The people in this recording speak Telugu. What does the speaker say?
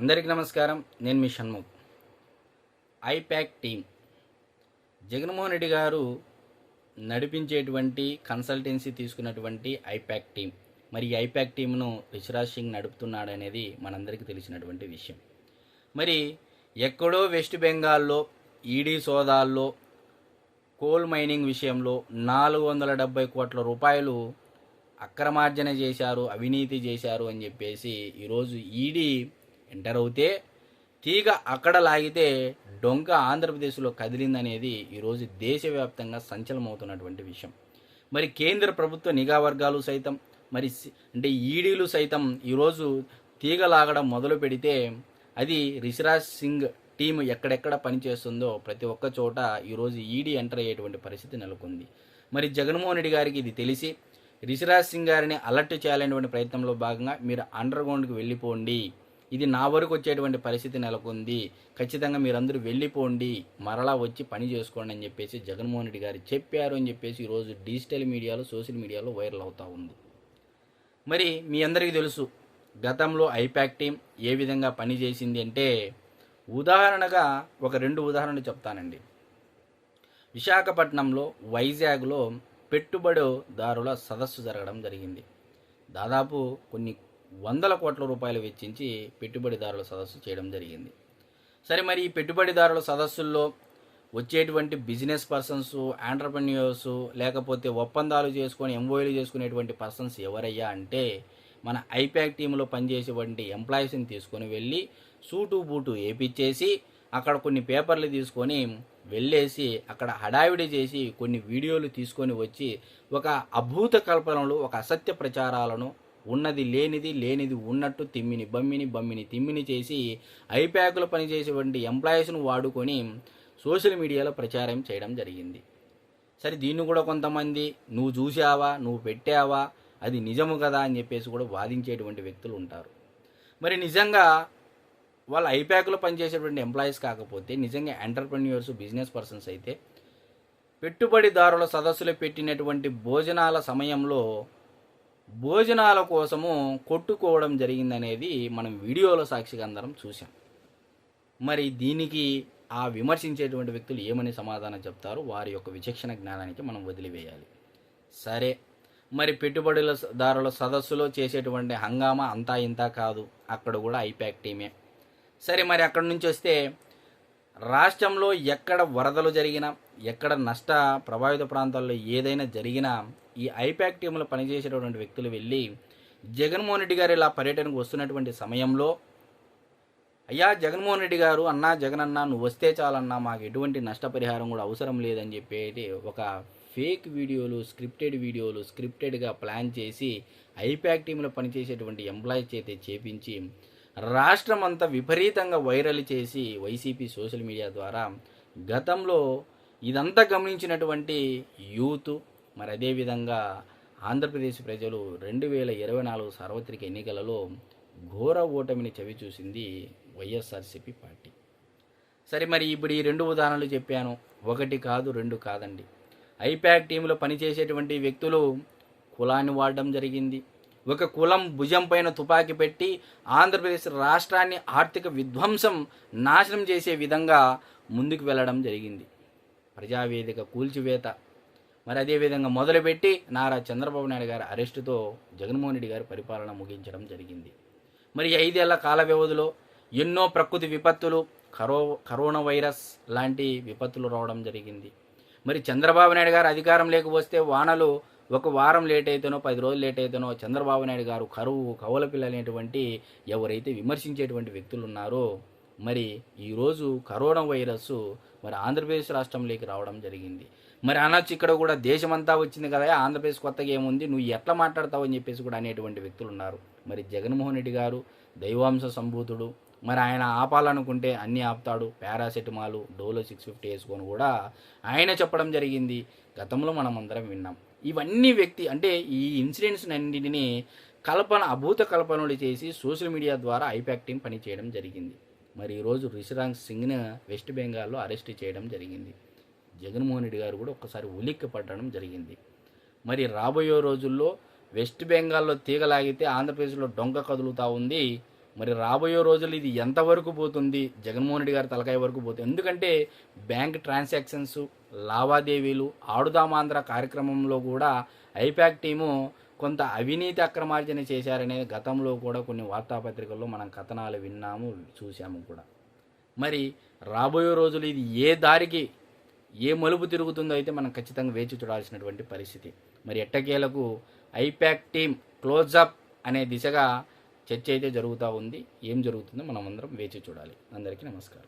అందరికీ నమస్కారం. నేను మీ షణ్ముఖ్. ఐపాక్ టీం జగన్మోహన్ రెడ్డి గారు నడిపించేటువంటి కన్సల్టెన్సీ తీసుకున్నటువంటి ఐపాక్ టీం. మరి ఈ ఐపాక్ టీంను రిషిరాజ్ సింగ్ నడుపుతున్నాడనేది మనందరికీ తెలిసినటువంటి విషయం. మరి ఎక్కడో వెస్ట్ బెంగాల్లో ఈడీ సోదాల్లో కోల్ మైనింగ్ విషయంలో 470 కోట్ల రూపాయలు అక్రమార్జన చేశారు, అవినీతి చేశారు అని చెప్పేసి ఈరోజు ఈడీ ఎంటర్ అవుతే తీగ అక్కడ లాగితే డొంక ఆంధ్రప్రదేశ్లో కదిలిందనేది ఈరోజు దేశవ్యాప్తంగా సంచలనమవుతున్నటువంటి విషయం. మరి కేంద్ర ప్రభుత్వ నిఘా వర్గాలు సైతం అంటే ఈడీలు సైతం ఈరోజు తీగ లాగడం మొదలు పెడితే అది రిషిరాజ్ సింగ్ టీం ఎక్కడెక్కడ పనిచేస్తుందో ప్రతి ఒక్క చోట ఈరోజు ఈడీ ఎంటర్ అయ్యేటువంటి పరిస్థితి నెలకొంది. మరి జగన్మోహన్ రెడ్డి గారికి ఇది తెలిసి రిషిరాజ్ సింగ్ గారిని అలర్ట్ చేయాలనేటువంటి ప్రయత్నంలో భాగంగా మీరు అండర్ గ్రౌండ్కి వెళ్ళిపోండి, ఇది నా వరకు వచ్చేటువంటి పరిస్థితి నెలకొంది, ఖచ్చితంగా మీరందరూ వెళ్ళిపోండి, మరలా వచ్చి పని చేసుకోండి అని చెప్పేసి జగన్మోహన్ రెడ్డి గారు చెప్పారు అని చెప్పేసి ఈరోజు డిజిటల్ మీడియాలో సోషల్ మీడియాలో వైరల్ అవుతూ ఉంది. మరి మీ అందరికీ తెలుసు గతంలో ఐపాక్ టీం ఏ విధంగా పనిచేసింది అంటే, ఉదాహరణగా ఒక 2 ఉదాహరణలు చెప్తానండి. విశాఖపట్నంలో వైజాగ్లో పెట్టుబడిదారుల సదస్సు జరగడం జరిగింది. దాదాపు కొన్ని 100 కోట్ల రూపాయలు వెచ్చించి పెట్టుబడిదారుల సదస్సు చేయడం జరిగింది. సరే, మరి ఈ పెట్టుబడిదారుల సదస్సుల్లో వచ్చేటువంటి బిజినెస్ పర్సన్స్, ఆంటర్ప్రెన్యూర్స్, లేకపోతే ఒప్పందాలు చేసుకొని ఎంఓఏలు చేసుకునేటువంటి పర్సన్స్ ఎవరయ్యా అంటే మన ఐపాక్ టీంలో పనిచేసేటువంటి ఎంప్లాయీస్ని తీసుకొని వెళ్ళి సూటు బూటు వేపించేసి అక్కడ కొన్ని పేపర్లు తీసుకొని వెళ్ళేసి అక్కడ హడావిడి చేసి కొన్ని వీడియోలు తీసుకొని వచ్చి ఒక అభూత కల్పనలు, ఒక అసత్య ప్రచారాలను, ఉన్నది లేనిది, లేనిది ఉన్నట్టు బమ్మిని తిమ్మిని చేసి ఐపాక్లో పనిచేసేటువంటి ఎంప్లాయీస్ను వాడుకొని సోషల్ మీడియాలో ప్రచారం చేయడం జరిగింది. సరే, దీన్ని కూడా కొంతమంది నువ్వు చూసావా, నువ్వు పెట్టావా, అది నిజము కదా అని చెప్పేసి కూడా వాదించేటువంటి వ్యక్తులు ఉంటారు. మరి నిజంగా వాళ్ళు ఐపాక్లో పనిచేసేటువంటి ఎంప్లాయీస్ కాకపోతే నిజంగా ఎంటర్ప్రెన్యూర్స్, బిజినెస్ పర్సన్స్ అయితే పెట్టుబడిదారుల సదస్సులో పెట్టినటువంటి భోజనాల సమయంలో భోజనాల కోసము కొట్టుకోవడం జరిగిందనేది మనం వీడియోలో సాక్షిగా అందరం చూసాం. మరి దీనికి ఆ విమర్శించేటువంటి వ్యక్తులు ఏమని సమాధానం చెప్తారో వారి యొక్క విచక్షణ జ్ఞానానికి మనం వదిలివేయాలి. సరే, మరి పెట్టుబడిదారుల సదస్సులో చేసేటువంటి హంగామా అంతా ఇంత కాదు, అక్కడ కూడా ఐపాక్ టీమే. సరే, మరి అక్కడి నుంచి వస్తే రాష్ట్రంలో ఎక్కడ వరదలు జరిగినా, ఎక్కడ నష్ట ప్రభావిత ప్రాంతాల్లో ఏదైనా జరిగినా ఈ ఐపాక్ టీంలో పనిచేసేటటువంటి వ్యక్తులు వెళ్ళి జగన్మోహన్ రెడ్డి గారు ఇలా పర్యటనకు వస్తున్నటువంటి సమయంలో, అయ్యా జగన్మోహన్ రెడ్డి గారు, అన్నా జగనన్నా నువ్వు వస్తే చాలన్నా, మాకు ఎటువంటి నష్టపరిహారం కూడా అవసరం లేదని చెప్పేది ఒక ఫేక్ వీడియోలు, స్క్రిప్టెడ్గా ప్లాన్ చేసి ఐపాక్ టీంలో పనిచేసేటువంటి ఎంప్లాయీస్ చేతే చేపించి రాష్ట్రం అంతా విపరీతంగా వైరల్ చేసి వైసీపీ సోషల్ మీడియా ద్వారా గతంలో ఇదంతా గమనించినటువంటి యూత్, మరి అదేవిధంగా ఆంధ్రప్రదేశ్ ప్రజలు 2024 సార్వత్రిక ఎన్నికలలో ఘోర ఓటమిని చవిచూసింది వైఎస్ఆర్సీపీ పార్టీ. సరే, మరి ఇప్పుడు ఈ 2 ఉదాహరణలు చెప్పాను, 1 కాదు 2 కాదండి. ఐపాక్ టీంలో పనిచేసేటువంటి వ్యక్తులు కులాన్ని వాడడం జరిగింది. ఒక కులం భుజం పైన తుపాకీ పెట్టి ఆంధ్రప్రదేశ్ రాష్ట్రాన్ని ఆర్థిక విధ్వంసం, నాశనం చేసే విధంగా ముందుకు వెళ్ళడం జరిగింది. ప్రజావేదిక కూల్చివేత, మరి అదేవిధంగా మొదలుపెట్టి నారా చంద్రబాబు నాయుడు గారి అరెస్టుతో జగన్మోహన్ రెడ్డి గారి పరిపాలన ముగించడం జరిగింది. మరి 5 ఏళ్ల కాల వ్యవధిలో ఎన్నో ప్రకృతి విపత్తులు, కరోనా వైరస్ లాంటి విపత్తులు రావడం జరిగింది. మరి చంద్రబాబు నాయుడు గారు అధికారం లేకపోతే వానలు 1 వారం లేట్ అయితేనో 10 రోజులు లేట్ అయితేనో చంద్రబాబు నాయుడు గారు కరువు, కవల పిల్లలనేటువంటి ఎవరైతే విమర్శించేటువంటి వ్యక్తులు ఉన్నారో, మరి ఈరోజు కరోనా వైరస్ మరి ఆంధ్రప్రదేశ్ రాష్ట్రంలోకి రావడం జరిగింది. మరి అనొచ్చు ఇక్కడ కూడా దేశమంతా వచ్చింది కదా, ఆంధ్రప్రదేశ్ కొత్తగా ఏముంది, నువ్వు ఎట్లా మాట్లాడతావు అని చెప్పేసి కూడా అనేటువంటి వ్యక్తులు ఉన్నారు. మరి జగన్మోహన్ రెడ్డి గారు దైవాంశ సంభూతుడు, మరి ఆయన ఆపాలనుకుంటే అన్నీ ఆపుతాడు. పారాసెటమాల్, డోలో 650 వేసుకొని కూడా ఆయన చెప్పడం జరిగింది. గతంలో మనం అందరం విన్నాం. ఇవన్నీ అంటే ఈ ఇన్సిడెంట్స్ అన్నింటినీ అభూత కల్పనలు చేసి సోషల్ మీడియా ద్వారా ఐపాక్ టీం పనిచేయడం జరిగింది. మరి ఈరోజు రిషిరాజ్ సింగ్ని వెస్ట్ బెంగాల్లో అరెస్ట్ చేయడం జరిగింది. జగన్మోహన్ రెడ్డి గారు కూడా ఒక్కసారి ఉలిక్కి పడడం జరిగింది. మరి రాబోయే రోజుల్లో వెస్ట్ బెంగాల్లో తీగలాగితే ఆంధ్రప్రదేశ్లో డొంక కదులుతూ ఉంది. మరి రాబోయే రోజులు ఇది ఎంతవరకు పోతుంది, జగన్మోహన్ రెడ్డి గారి తలకాయ వరకు పోతుంది. ఎందుకంటే బ్యాంక్ ట్రాన్సాక్షన్స్, లావాదేవీలు, ఆడుదామాంధ్ర కార్యక్రమంలో కూడా ఐపాక్ టీము కొంత అవినీతి అక్రమార్జన చేశారనేది గతంలో కూడా కొన్ని వార్తాపత్రికల్లో మనం కథనాలు విన్నాము, చూసాము కూడా. మరి రాబోయే రోజులు ఇది ఏ దారికి ఏ మలుపు తిరుగుతుందో అయితే మనం ఖచ్చితంగా వేచి చూడాల్సినటువంటి పరిస్థితి. మరి ఎట్టకేలకు ఐపాక్ టీం క్లోజప్ అనే దిశగా చర్చ అయితే జరుగుతూ ఉంది. ఏం జరుగుతుందో మనం అందరం వేచి చూడాలి. అందరికీ నమస్కారం.